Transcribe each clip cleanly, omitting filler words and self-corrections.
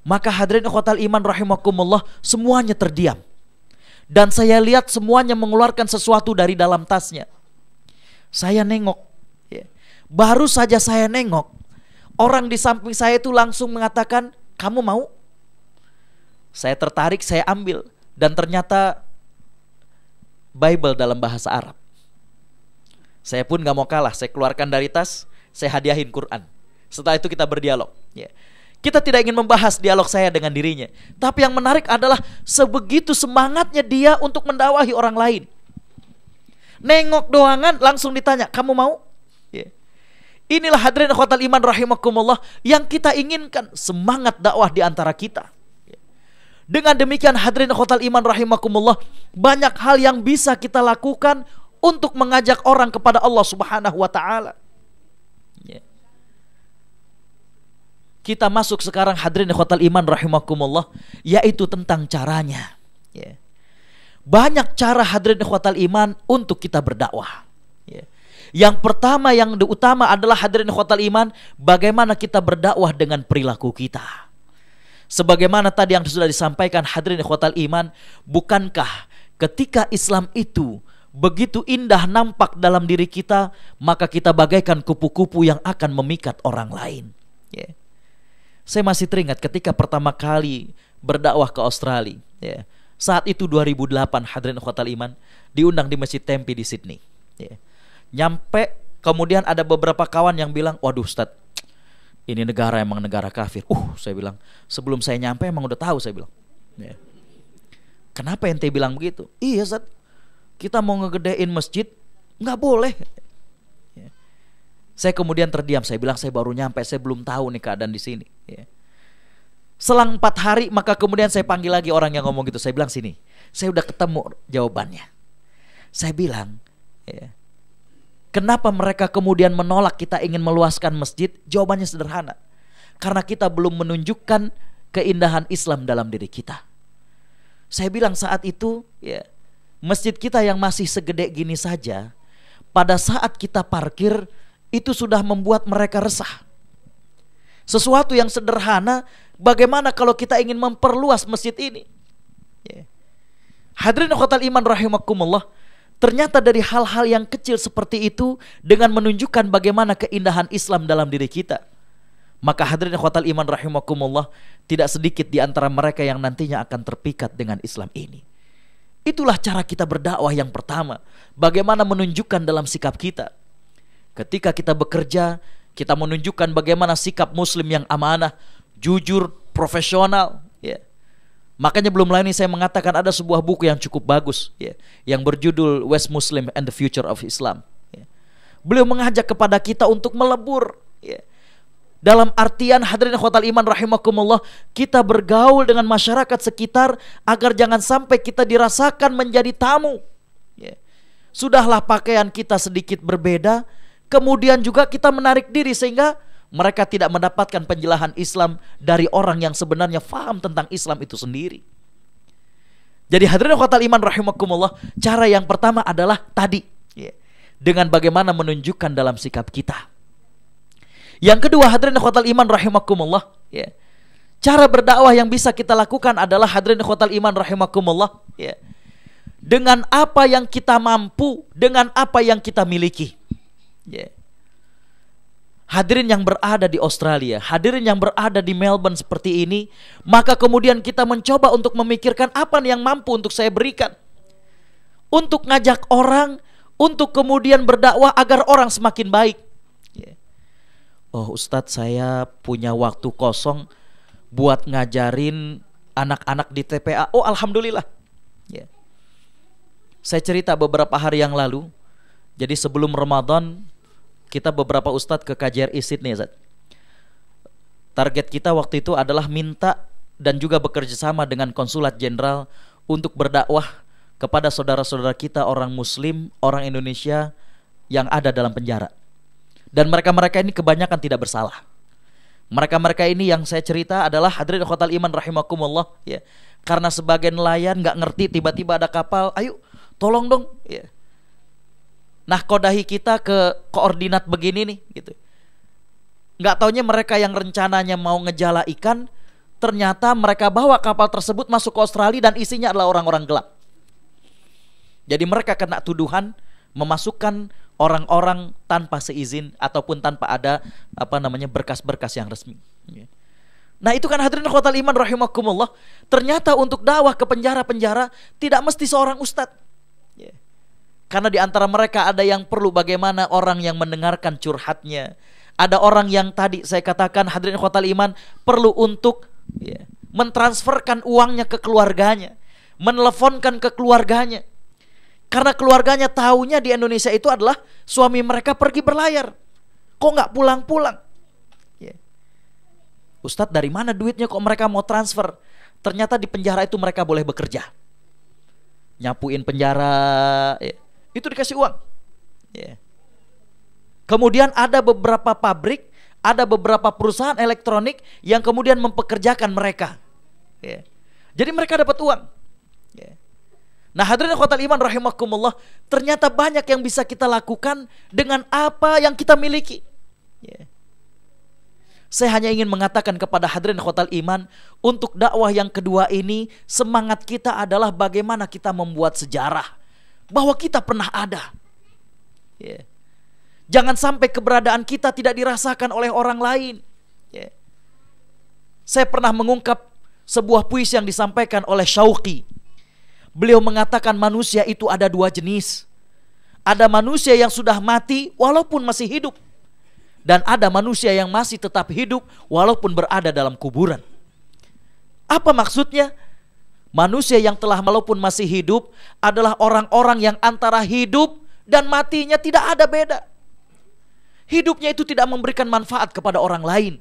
Maka hadirin ikhwatal iman rahimakumullah, semuanya terdiam. Dan saya lihat semuanya mengeluarkan sesuatu dari dalam tasnya. Saya nengok, ya. Baru saja saya nengok, orang di samping saya itu langsung mengatakan, kamu mau? Saya tertarik, saya ambil. Dan ternyata Bible dalam bahasa Arab. Saya pun gak mau kalah, saya keluarkan dari tas, saya hadiahin Quran. Setelah itu kita berdialog, ya. Kita tidak ingin membahas dialog saya dengan dirinya, tapi yang menarik adalah sebegitu semangatnya dia untuk mendakwahi orang lain. Nengok doangan langsung ditanya, kamu mau? Ya. Inilah hadirin ikhwatal iman rahimakumullah yang kita inginkan, semangat dakwah di antara kita. Ya. Dengan demikian hadirin ikhwatal iman rahimakumullah, banyak hal yang bisa kita lakukan untuk mengajak orang kepada Allah Subhanahu wa taala. Ya. Kita masuk sekarang hadirin ikhwatal iman rahimakumullah, yaitu tentang caranya. Ya. Banyak cara hadirin ikhwatal iman untuk kita berdakwah. Ya. Yang pertama, yang utama adalah hadirin ikhwatal iman, bagaimana kita berdakwah dengan perilaku kita. Sebagaimana tadi yang sudah disampaikan hadirin ikhwatal iman, bukankah ketika Islam itu begitu indah nampak dalam diri kita, maka kita bagaikan kupu-kupu yang akan memikat orang lain. Ya. Saya masih teringat ketika pertama kali berdakwah ke Australia, ya. Saat itu 2008 hadirin ikhwatal iman, diundang di Masjid Tempe di Sydney, ya. Nyampe, kemudian ada beberapa kawan yang bilang, waduh Ustaz, ini negara emang negara kafir. Saya bilang, sebelum saya nyampe emang udah tahu, saya bilang, ya. Kenapa ente bilang begitu? Iya Ustaz, kita mau ngegedein masjid, nggak boleh. Ya. Saya kemudian terdiam, saya bilang saya baru nyampe, saya belum tahu nih keadaan di sini. Ya. Selang 4 hari, maka kemudian saya panggil lagi orang yang ngomong gitu. Saya bilang, sini, saya udah ketemu jawabannya. Saya bilang, ya, kenapa mereka kemudian menolak kita ingin meluaskan masjid? Jawabannya sederhana, karena kita belum menunjukkan keindahan Islam dalam diri kita. Saya bilang saat itu, ya, masjid kita yang masih segede gini saja, pada saat kita parkir, itu sudah membuat mereka resah. Sesuatu yang sederhana, bagaimana kalau kita ingin memperluas masjid ini? Ya. Hadirin ikhwatal iman rahimakumullah, ternyata dari hal-hal yang kecil seperti itu, dengan menunjukkan bagaimana keindahan Islam dalam diri kita, maka hadirin ikhwatal iman rahimakumullah, tidak sedikit di antara mereka yang nantinya akan terpikat dengan Islam ini. Itulah cara kita berdakwah yang pertama. Bagaimana menunjukkan dalam sikap kita. Ketika kita bekerja, kita menunjukkan bagaimana sikap muslim yang amanah, jujur, profesional, ya. Makanya belum lama ini saya mengatakan ada sebuah buku yang cukup bagus, ya, yang berjudul West Muslim and the Future of Islam, ya. Beliau mengajak kepada kita untuk melebur, ya. Dalam artian hadirin ikhwatal iman rahimakumullah, kita bergaul dengan masyarakat sekitar agar jangan sampai kita dirasakan menjadi tamu, ya. Sudahlah pakaian kita sedikit berbeda, kemudian juga kita menarik diri sehingga mereka tidak mendapatkan penjelasan Islam dari orang yang sebenarnya faham tentang Islam itu sendiri. Jadi hadirin ikhwatal iman rahimakumullah, cara yang pertama adalah tadi, ya, dengan bagaimana menunjukkan dalam sikap kita. Yang kedua hadirin ikhwatal iman rahimakumullah, ya, cara berdakwah yang bisa kita lakukan adalah hadirin ikhwatal iman rahimakumullah, ya, dengan apa yang kita mampu, dengan apa yang kita miliki. Yeah. Hadirin yang berada di Australia, hadirin yang berada di Melbourne seperti ini, maka kemudian kita mencoba untuk memikirkan apa yang mampu untuk saya berikan, untuk ngajak orang, untuk kemudian berdakwah agar orang semakin baik. Yeah. Oh Ustadz, saya punya waktu kosong buat ngajarin anak-anak di TPA. Oh alhamdulillah. Yeah. Saya cerita beberapa hari yang lalu, jadi sebelum Ramadan kita beberapa ustadz ke KJRI Sydney, Zat. Target kita waktu itu adalah minta dan juga bekerja sama dengan konsulat jenderal untuk berdakwah kepada saudara-saudara kita orang muslim, orang Indonesia yang ada dalam penjara. Dan mereka-mereka ini kebanyakan tidak bersalah. Mereka-mereka ini yang saya cerita adalah hadirin ikhwatal iman rahimakumullah, ya. Karena sebagian nelayan nggak ngerti, tiba-tiba ada kapal, ayo tolong dong, ya. Nah kodahi kita ke koordinat begini nih, gitu. Nggak taunya mereka yang rencananya mau ngejala ikan, ternyata mereka bawa kapal tersebut masuk ke Australia dan isinya adalah orang-orang gelap. Jadi mereka kena tuduhan memasukkan orang-orang tanpa seizin ataupun tanpa ada berkas-berkas yang resmi. Nah itu kan hadirin ikhwatal iman rahimakumullah. Ternyata untuk dakwah ke penjara-penjara tidak mesti seorang ustadz. Karena di antara mereka ada yang perlu bagaimana orang yang mendengarkan curhatnya. Ada orang yang tadi saya katakan hadirin ikhwatal iman perlu untuk mentransferkan uangnya ke keluarganya, meneleponkan ke keluarganya. Karena keluarganya taunya di Indonesia itu adalah suami mereka pergi berlayar. Kok nggak pulang-pulang? Ustadz dari mana duitnya kok mereka mau transfer? Ternyata di penjara itu mereka boleh bekerja. Nyapuin penjara, itu dikasih uang. Kemudian ada beberapa pabrik, ada beberapa perusahaan elektronik yang kemudian mempekerjakan mereka. Jadi mereka dapat uang. Nah hadirin ikhwatal iman rahimakumullah, ternyata banyak yang bisa kita lakukan dengan apa yang kita miliki. Saya hanya ingin mengatakan kepada hadirin ikhwatal iman, untuk dakwah yang kedua ini semangat kita adalah bagaimana kita membuat sejarah bahwa kita pernah ada. Jangan sampai keberadaan kita tidak dirasakan oleh orang lain. Saya pernah mengungkap sebuah puisi yang disampaikan oleh Syauqi. Beliau mengatakan manusia itu ada dua jenis. Ada manusia yang sudah mati walaupun masih hidup, dan ada manusia yang masih tetap hidup walaupun berada dalam kuburan. Apa maksudnya? Manusia yang telah walaupun masih hidup adalah orang-orang yang antara hidup dan matinya tidak ada beda. Hidupnya itu tidak memberikan manfaat kepada orang lain,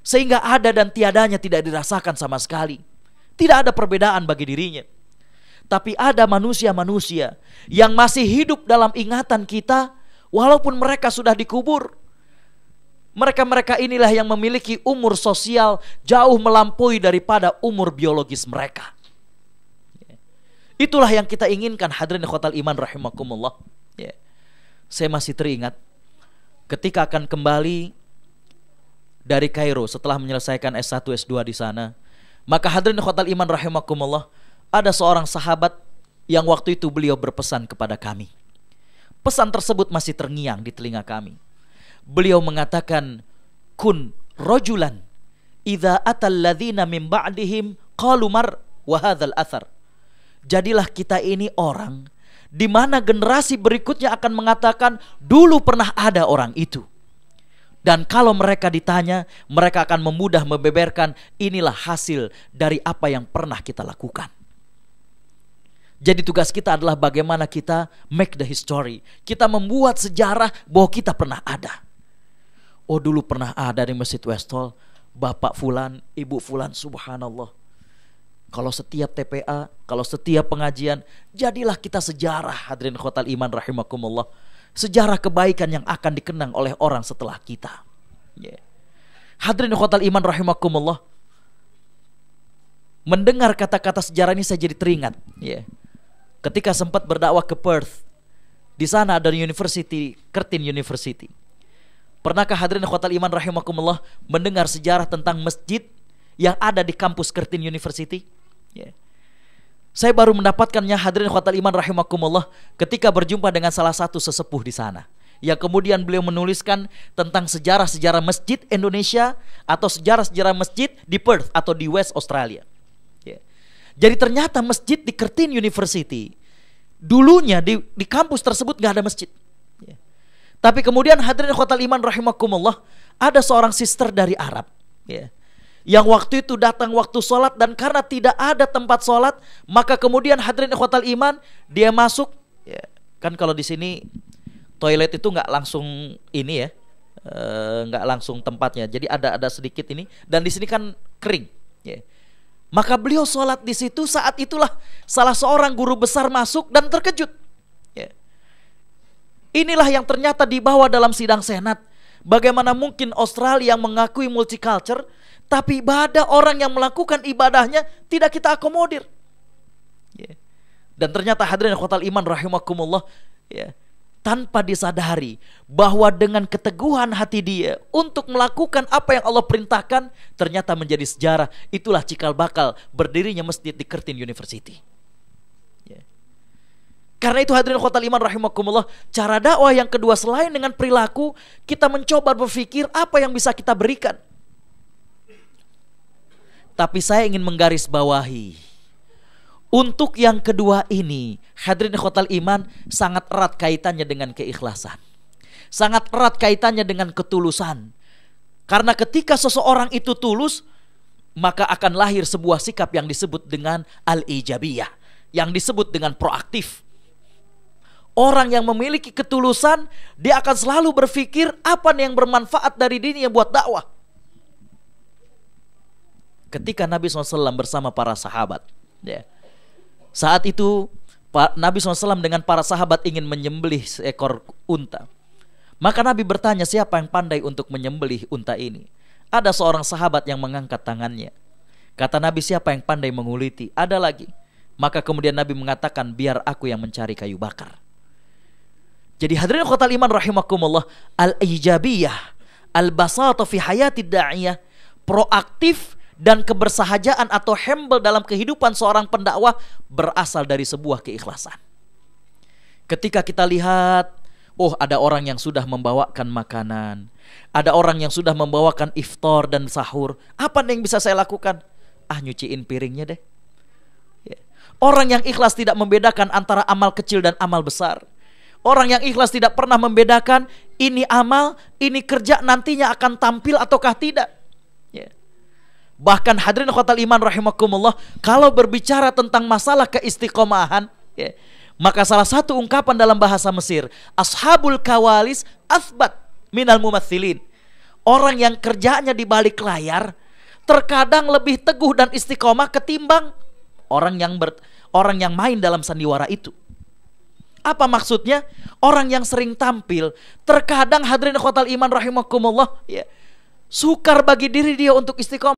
sehingga ada dan tiadanya tidak dirasakan sama sekali. Tidak ada perbedaan bagi dirinya. Tapi ada manusia-manusia yang masih hidup dalam ingatan kita walaupun mereka sudah dikubur. Mereka-mereka inilah yang memiliki umur sosial jauh melampaui daripada umur biologis mereka. Itulah yang kita inginkan hadirin ikhwatal iman rahimakumullah. Saya masih teringat ketika akan kembali dari Kairo setelah menyelesaikan S1 S2 di sana, maka hadirin ikhwatal iman rahimakumullah, ada seorang sahabat yang waktu itu beliau berpesan kepada kami. Pesan tersebut masih terngiang di telinga kami. Beliau mengatakan, kun rojulan idza atal ladzina min ba'dihim qalu mar wa hadzal athar. Jadilah kita ini orang di mana generasi berikutnya akan mengatakan dulu pernah ada orang itu. Dan kalau mereka ditanya, mereka akan memudah membeberkan inilah hasil dari apa yang pernah kita lakukan. Jadi tugas kita adalah bagaimana kita make the history. Kita membuat sejarah bahwa kita pernah ada. Oh dulu pernah ada di Masjid Westall, Bapak Fulan, Ibu Fulan, subhanallah. Kalau setiap TPA, kalau setiap pengajian, jadilah kita sejarah hadirin ikhwatal iman rahimakumullah. Sejarah kebaikan yang akan dikenang oleh orang setelah kita. Hadirin ikhwatal iman rahimakumullah. Mendengar kata-kata sejarah ini saya jadi teringat. Ketika sempat berdakwah ke Perth, di sana ada university, Curtin University. Pernahkah hadirin ikhwatal iman rahimakumullah mendengar sejarah tentang masjid yang ada di kampus Curtin University? Saya baru mendapatkannya hadirin ikhwatal iman rahimakumullah ketika berjumpa dengan salah satu sesepuh di sana, yang kemudian beliau menuliskan tentang sejarah-sejarah masjid Indonesia atau sejarah-sejarah masjid di Perth atau di West Australia. Jadi ternyata masjid di Curtin University dulunya di kampus tersebut gak ada masjid. Tapi kemudian hadirin ikhwatal iman rahimakumullah, ada seorang sister dari Arab yang waktu itu datang waktu sholat, dan karena tidak ada tempat sholat, maka kemudian hadirin ikhwatal iman, dia masuk. Kan kalau di sini toilet itu nggak langsung ini nggak langsung tempatnya. Jadi ada sedikit ini, dan di sini kan kering. Maka beliau sholat di situ. Saat itulah salah seorang guru besar masuk dan terkejut. Inilah yang ternyata dibawa dalam sidang senat. Bagaimana mungkin Australia yang mengakui multicultural, tapi ibadah orang yang melakukan ibadahnya tidak kita akomodir. Dan ternyata hadirin ikhwatal iman rahimakumullah, tanpa disadari bahwa dengan keteguhan hati dia untuk melakukan apa yang Allah perintahkan, ternyata menjadi sejarah. Itulah cikal bakal berdirinya masjid di Kertin University. Karena itu hadirin khotal iman rahimakumullah, cara dakwah yang kedua selain dengan perilaku, kita mencoba berpikir apa yang bisa kita berikan. Tapi saya ingin menggarisbawahi, untuk yang kedua ini, hadirin khotal iman, sangat erat kaitannya dengan keikhlasan. Sangat erat kaitannya dengan ketulusan. Karena ketika seseorang itu tulus, maka akan lahir sebuah sikap yang disebut dengan al-ijabiyah, yang disebut dengan proaktif. Orang yang memiliki ketulusan, dia akan selalu berpikir apa yang bermanfaat dari dirinya buat dakwah. Ketika Nabi SAW bersama para sahabat, saat itu Nabi SAW dengan para sahabat ingin menyembelih seekor unta. Maka Nabi bertanya, siapa yang pandai untuk menyembelih unta ini? Ada seorang sahabat yang mengangkat tangannya. Kata Nabi, siapa yang pandai menguliti? Ada lagi. Maka kemudian Nabi mengatakan, biar aku yang mencari kayu bakar. Jadi hadirin khotal iman rahimakumullah, al-ijabiyah, al-basata fi hayatid da'iyah, proaktif dan kebersahajaan atau humble dalam kehidupan seorang pendakwah berasal dari sebuah keikhlasan. Ketika kita lihat, oh ada orang yang sudah membawakan makanan, ada orang yang sudah membawakan iftar dan sahur, apa yang bisa saya lakukan? Nyuciin piringnya deh. Orang yang ikhlas tidak membedakan antara amal kecil dan amal besar. Orang yang ikhlas tidak pernah membedakan ini amal, ini kerja nantinya akan tampil ataukah tidak. Bahkan hadirin khotal iman rahimakumullah, kalau berbicara tentang masalah keistiqomahan, maka salah satu ungkapan dalam bahasa Mesir, ashabul kawalis athbat minal mumathilin. Orang yang kerjanya di balik layar terkadang lebih teguh dan istiqomah ketimbang orang yang main dalam sandiwara itu. Apa maksudnya? Orang yang sering tampil terkadang hadirin khotal iman rahimakumullah, sukar bagi diri dia untuk istiqomah.